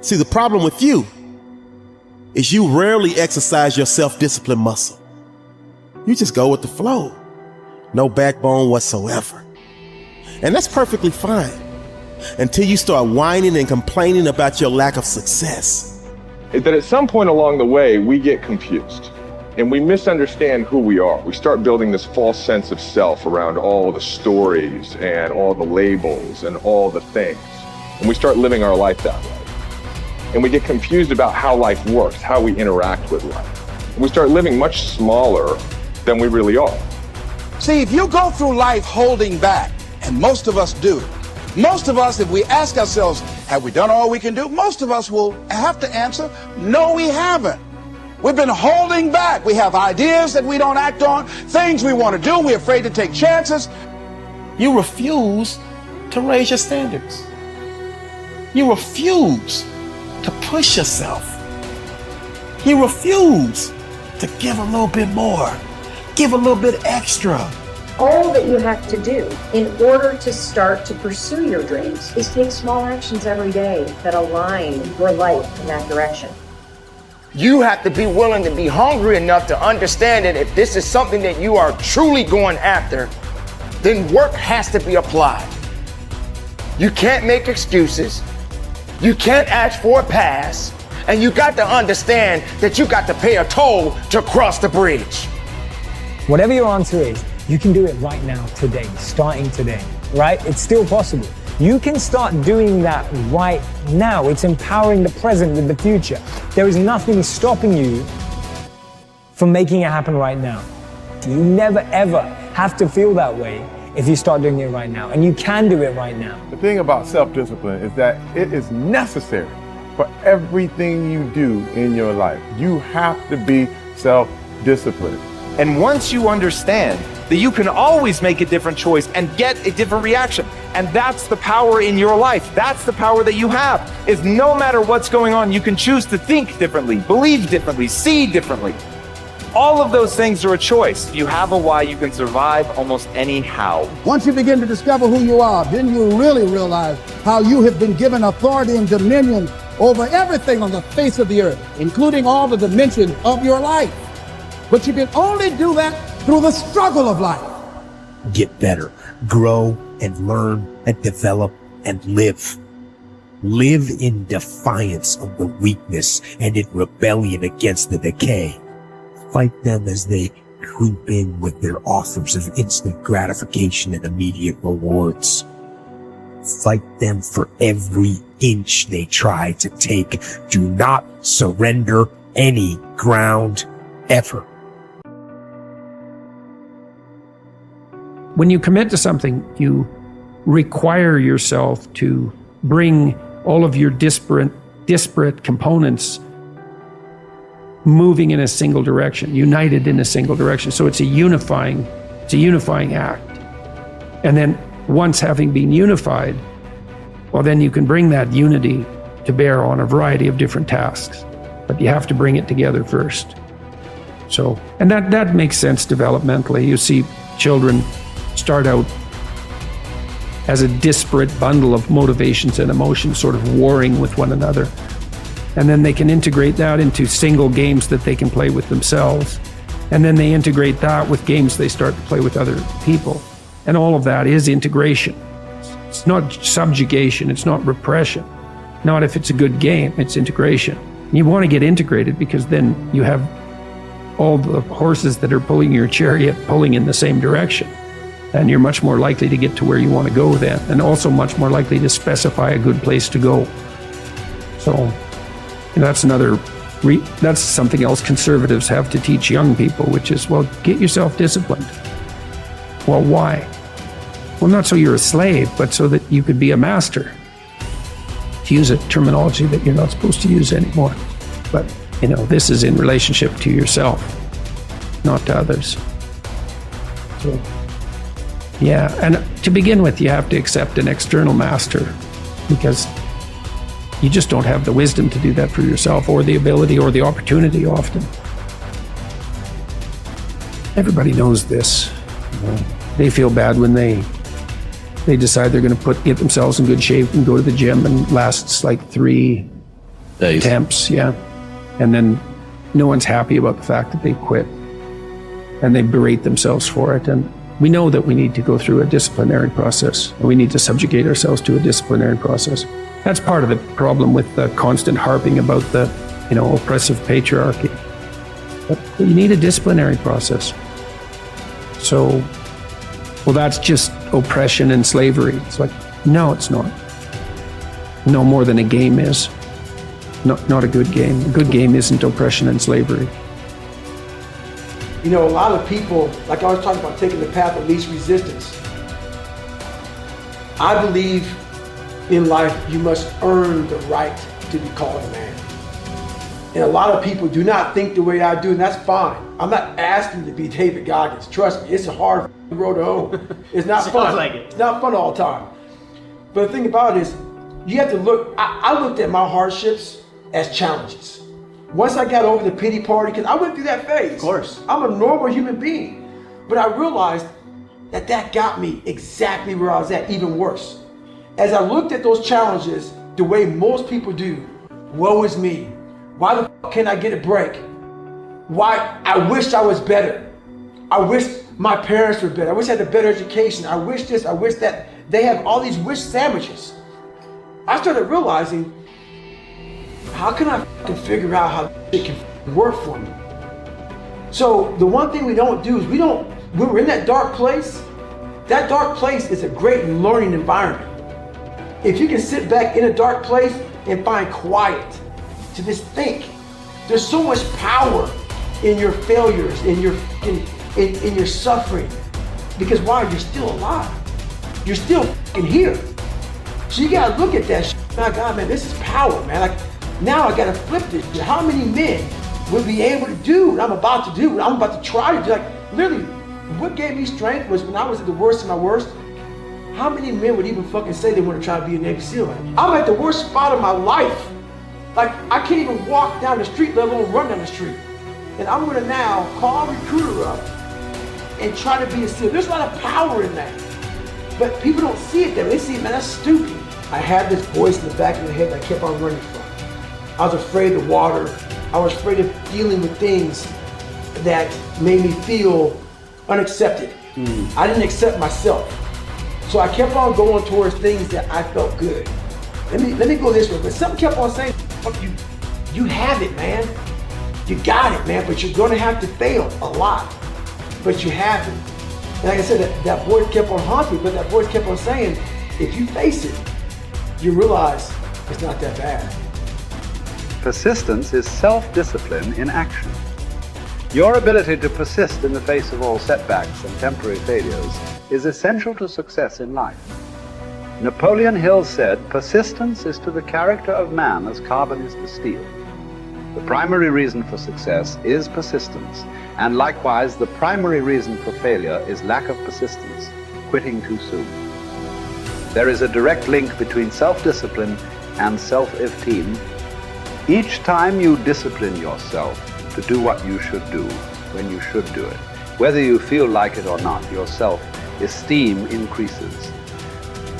See, the problem with you is you rarely exercise your self-discipline muscle. You just go with the flow. No backbone whatsoever. And that's perfectly fine until you start whining and complaining about your lack of success. That at some point along the way, we get confused and we misunderstand who we are. We start building this false sense of self around all the stories and all the labels and all the things. And we start living our life that way. And we get confused about how life works, how we interact with life. And we start living much smaller than we really are. See, if you go through life holding back, and most of us do, most of us, if we ask ourselves, have we done all we can do? Most of us will have to answer, no, we haven't. We've been holding back. We have ideas that we don't act on, things we want to do. We're afraid to take chances. You refuse to raise your standards. You refuse to push yourself. You refuse to give a little bit more, give a little bit extra. All that you have to do in order to start to pursue your dreams is take small actions every day that align your life in that direction. You have to be willing to be hungry enough to understand that if this is something that you are truly going after, then work has to be applied. You can't make excuses. You can't ask for a pass. And you got to understand that you got to pay a toll to cross the bridge. Whatever your answer is, you can do it right now, today, starting today, right? It's still possible. You can start doing that right now. It's empowering the present with the future. There is nothing stopping you from making it happen right now. You never ever have to feel that way if you start doing it right now. And you can do it right now. The thing about self-discipline is that it is necessary for everything you do in your life. You have to be self-disciplined. And once you understand that you can always make a different choice and get a different reaction, and that's the power in your life. That's the power that you have, is no matter what's going on, you can choose to think differently, believe differently, see differently. All of those things are a choice. If you have a why, you can survive almost any how. Once you begin to discover who you are, then you really realize how you have been given authority and dominion over everything on the face of the earth, including all the dimensions of your life. But you can only do that through the struggle of life. Get better, grow and learn and develop and live. Live in defiance of the weakness and in rebellion against the decay. Fight them as they creep in with their offers of instant gratification and immediate rewards. Fight them for every inch they try to take. Do not surrender any ground ever. When you commit to something, you require yourself to bring all of your disparate components moving in a single direction, united in a single direction. So it's a unifying act. And then once having been unified, well, then you can bring that unity to bear on a variety of different tasks. But you have to bring it together first. So, and that makes sense developmentally. You see children start out as a disparate bundle of motivations and emotions sort of warring with one another. And then they can integrate that into single games that they can play with themselves. And then they integrate that with games they start to play with other people. And all of that is integration. It's not subjugation, it's not repression. Not if it's a good game, it's integration. You want to get integrated because then you have all the horses that are pulling your chariot pulling in the same direction. And you're much more likely to get to where you want to go then, and also much more likely to specify a good place to go. So that's that's something else conservatives have to teach young people, which is, well, get yourself disciplined. Well, why? Well, not so you're a slave, but so that you could be a master. To use a terminology that you're not supposed to use anymore. But, this is in relationship to yourself, not to others. So, yeah, and to begin with, you have to accept an external master because you just don't have the wisdom to do that for yourself, or the ability or the opportunity often. Everybody knows this. They feel bad when they decide they're going to get themselves in good shape and go to the gym, and lasts like 3 attempts, yeah. And then no one's happy about the fact that they quit, and they berate themselves for it. And we know that we need to go through a disciplinary process, and we need to subjugate ourselves to a disciplinary process. That's part of the problem with the constant harping about the, oppressive patriarchy. But you need a disciplinary process. So, well, that's just oppression and slavery. It's like, no, it's not. No more than a game is. Not a good game. A good game isn't oppression and slavery. A lot of people, like I was talking about, taking the path of least resistance. I believe in life you must earn the right to be called a man. And a lot of people do not think the way I do, and that's fine. I'm not asking you to be David Goggins. Trust me, it's a hard road to hoe. It's not fun. Like it. It's not fun all the time. But the thing about it is, you have to look, I looked at my hardships as challenges. Once I got over the pity party, because I went through that phase. Of course. I'm a normal human being. But I realized that got me exactly where I was at, even worse. As I looked at those challenges the way most people do, woe is me. Why the fuck can't I get a break? Why? I wish I was better. I wish my parents were better. I wish I had a better education. I wish this, I wish that. They have all these wish sandwiches. I started realizing, how can I fucking figure out how it can work for me? So the one thing we don't do is when we're in that dark place is a great learning environment. If you can sit back in a dark place and find quiet to just think, there's so much power in your failures, in your suffering. Because why? You're still alive. You're still fucking here. So you gotta look at that shit. My God, man, this is power, man. Like, now I gotta flip this. How many men would be able to do what I'm about to do, what I'm about to try to do? Like, literally, what gave me strength was when I was at the worst of my worst. How many men would even fucking say they want to try to be a Navy SEAL? I'm at the worst spot of my life. Like, I can't even walk down the street, let alone run down the street. And I'm gonna now call a recruiter up and try to be a SEAL. There's a lot of power in that. But people don't see it that way. They see, man, that's stupid. I had this voice in the back of my head that I kept on running from. I was afraid of water. I was afraid of dealing with things that made me feel unaccepted. I didn't accept myself. So I kept on going towards things that I felt good. Let me go this way. But something kept on saying, fuck you. You have it, man. You got it, man. But you're gonna have to fail a lot. But you have it. And like I said, that voice kept on haunting me, but that voice kept on saying, if you face it, you realize it's not that bad. Persistence is self-discipline in action. Your ability to persist in the face of all setbacks and temporary failures is essential to success in life. Napoleon Hill said, persistence is to the character of man as carbon is to steel. The primary reason for success is persistence, and likewise the primary reason for failure is lack of persistence, quitting too soon. There is a direct link between self-discipline and self-esteem. Each time you discipline yourself to do what you should do when you should do it, whether you feel like it or not, your self-esteem increases.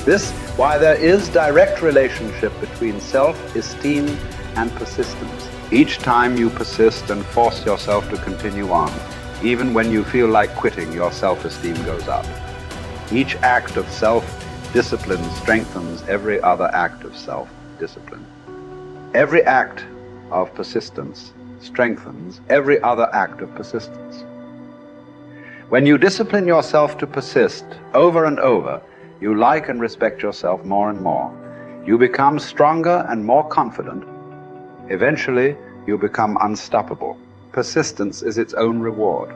This, why there is direct relationship between self-esteem and persistence. Each time you persist and force yourself to continue on, even when you feel like quitting, your self-esteem goes up. Each act of self-discipline strengthens every other act of self-discipline. Every act of persistence strengthens every other act of persistence. When you discipline yourself to persist over and over, you like and respect yourself more and more. You become stronger and more confident. Eventually, you become unstoppable. Persistence is its own reward.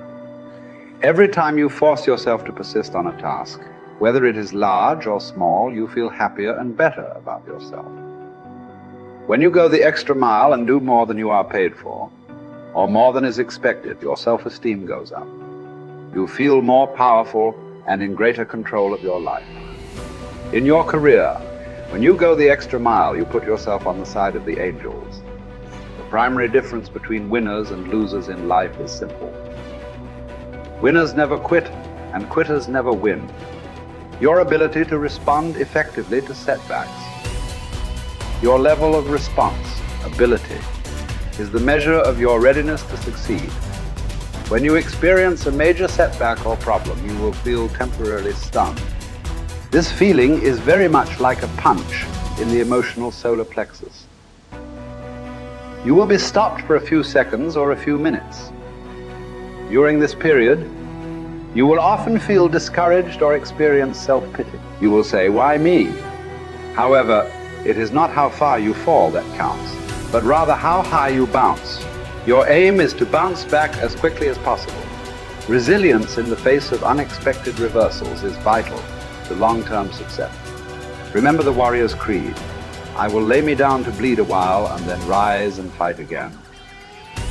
Every time you force yourself to persist on a task, whether it is large or small, you feel happier and better about yourself. When you go the extra mile and do more than you are paid for, or more than is expected, your self-esteem goes up. You feel more powerful and in greater control of your life. In your career, when you go the extra mile, you put yourself on the side of the angels. The primary difference between winners and losers in life is simple. Winners never quit, and quitters never win. Your ability to respond effectively to setbacks, your level of response ability, is the measure of your readiness to succeed. When you experience a major setback or problem, you will feel temporarily stunned. This feeling is very much like a punch in the emotional solar plexus. You will be stopped for a few seconds or a few minutes. During this period, you will often feel discouraged or experience self-pity. You will say, "Why me?" However, it is not how far you fall that counts, but rather how high you bounce. Your aim is to bounce back as quickly as possible. Resilience in the face of unexpected reversals is vital to long-term success. Remember the warrior's creed: I will lay me down to bleed a while and then rise and fight again.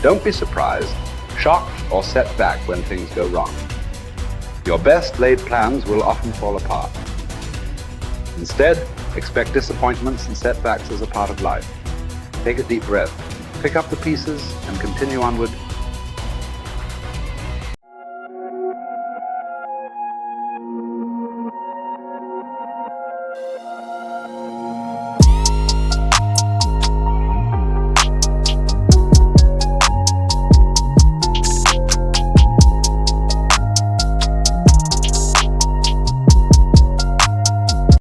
Don't be surprised, shocked, or set back when things go wrong. Your best laid plans will often fall apart. Instead, expect disappointments and setbacks as a part of life. Take a deep breath, pick up the pieces, and continue onward